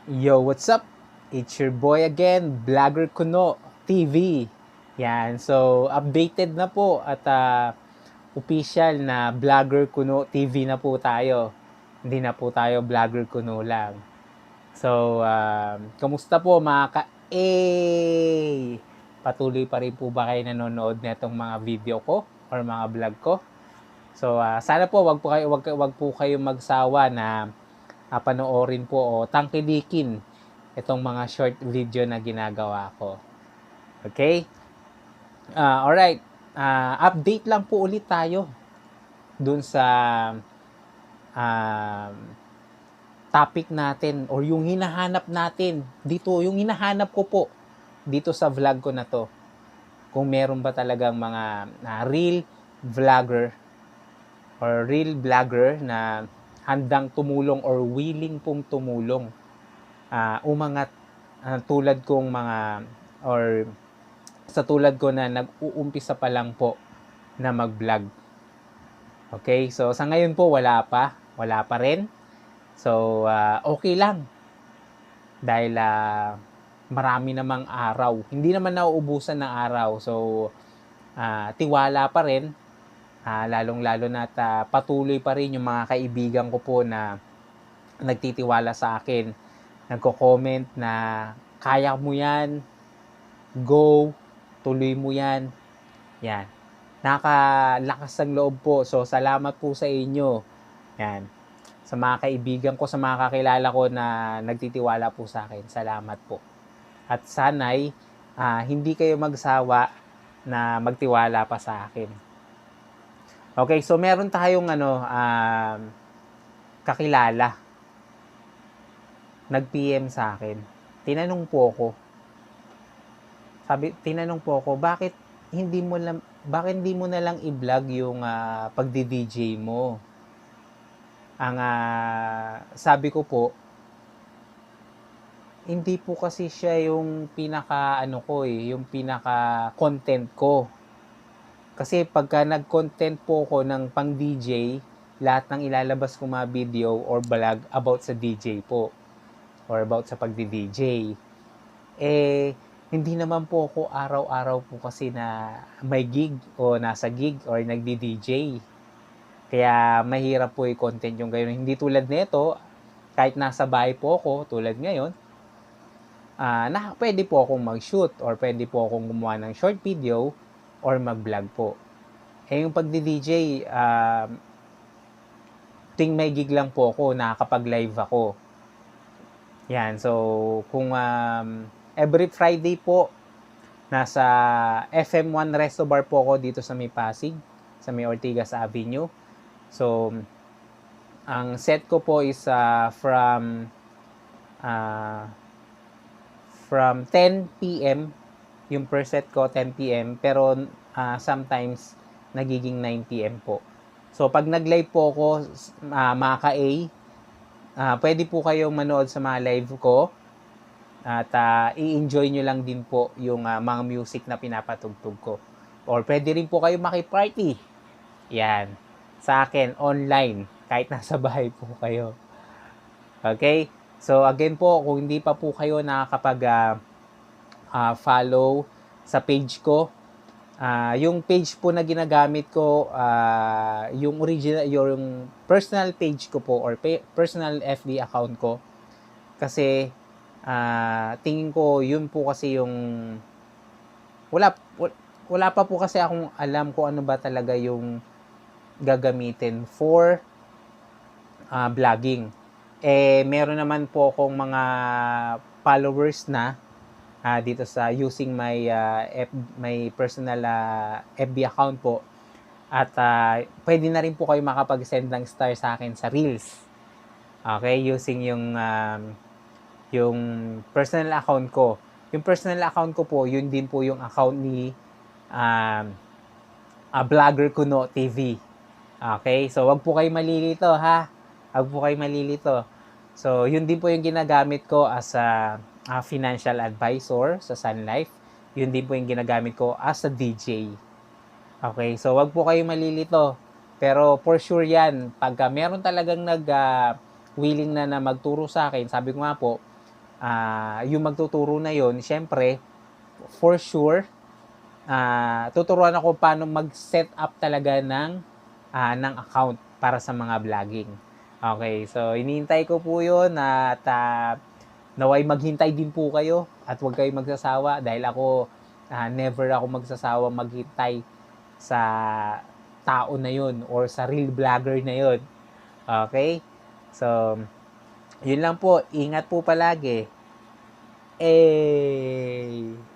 Yo, what's up? It's your boy again, Vlogger Kuno TV. Yan, so updated na po at official na Vlogger Kuno TV na po tayo. Hindi na po tayo Vlogger Kuno lang. So, kamusta po mga ka-A? Patuloy pa rin po ba kayo nanonood nitong mga video ko or mga vlog ko? So, sana po wag po kayo magsawa na panoorin po o tangkilikin itong mga short video na ginagawa ko. Okay? Alright. Update lang po ulit tayo dun sa uh, topic natin or yung hinahanap natin dito, yung hinahanap ko po dito sa vlog ko na to. Kung meron ba talagang mga real vlogger or real vlogger na handang tumulong or willing pong tumulong umangat tulad kong mga or sa tulad ko na nag-uumpisa pa lang po na mag-vlog. Okay, so sa ngayon po wala pa rin. So okay lang dahil marami namang araw. Hindi naman nauubusan ng araw. So tiwala pa rin. Lalong-lalo na patuloy pa rin yung mga kaibigan ko po na nagtitiwala sa akin. Nagko-comment na kaya mo yan, go, tuloy mo yan. Yan. Nakalakas ng loob po. So, salamat po sa inyo. Yan. Sa mga kaibigan ko, sa mga kakilala ko na nagtitiwala po sa akin, salamat po. At sana'y hindi kayo magsawa na magtiwala pa sa akin. Okay, so meron tayong kakilala. Nag-PM sa akin. Tinanong po ako, bakit hindi mo na lang i-vlog yung pagdi-DJ mo? Ang sabi ko po, hindi po kasi siya yung pinaka content ko. Kasi pagka nag-content po ko ng pang DJ, lahat ng ilalabas ko mga video or vlog about sa DJ po or about sa pagdi-DJ. Hindi naman po ako araw-araw po kasi na may gig o nasa gig or nagdi-DJ. Kaya mahirap po i-content yung gayon. Hindi tulad nito, kahit nasa bahay po ako, tulad ngayon, pwede po akong mag-shoot or pwede po akong gumawa ng short video or mag-vlog po. Yung pagdi-DJ, ting may gig lang po ako, nakakapag-live ako. Yan, so kung every Friday po, nasa FM1 Resto Bar po ako dito sa may Pasig, sa may Ortigas Avenue. So, ang set ko po is from 10 p.m. Yung per set ko 10 p.m. Pero sometimes nagiging 9 p.m. po. So pag nag-live po ako mga ka-A, pwede po kayong manood sa mga live ko at i-enjoy nyo lang din po yung mga music na pinapatugtog ko. Or pwede rin po kayo makiparty. Yan. Sa akin, online. Kahit nasa bahay po kayo. Okay? So again po, kung hindi pa po kayo nakakapag follow sa page ko, yung page po na ginagamit ko, yung original, yung personal page ko po or personal FB account ko, kasi tingin ko yun po kasi yung wala pa po kasi akong alam kung ano ba talaga yung gagamitin for vlogging. Meron naman po akong mga followers na dito sa using my personal FB account po. At pwede na rin po kayo makapag-send ng star sa akin sa Reels. Okay, using yung personal account ko. Yung personal account ko po, yun din po yung account ni Vlogger Kuno TV. Okay, so wag po kayo malilito ha. Wag po kayo malilito. So, yun din po yung ginagamit ko as a financial advisor sa Sun Life. Yun din po yung ginagamit ko as a DJ. Okay, so wag po kayo malilito. Pero for sure yan, pagka meron talagang willing na magturo sa akin, sabi ko nga po, yung magtuturo na yon, syempre, for sure, tuturuan ako paano mag-set up talaga ng account para sa mga vlogging. Okay, so hinihintay ko po yun at naway maghintay din po kayo at huwag kayong magsasawa dahil ako, never ako magsasawa maghintay sa tao na yun or sa real vlogger na yun. Okay? So, yun lang po. Ingat po palagi. Eh...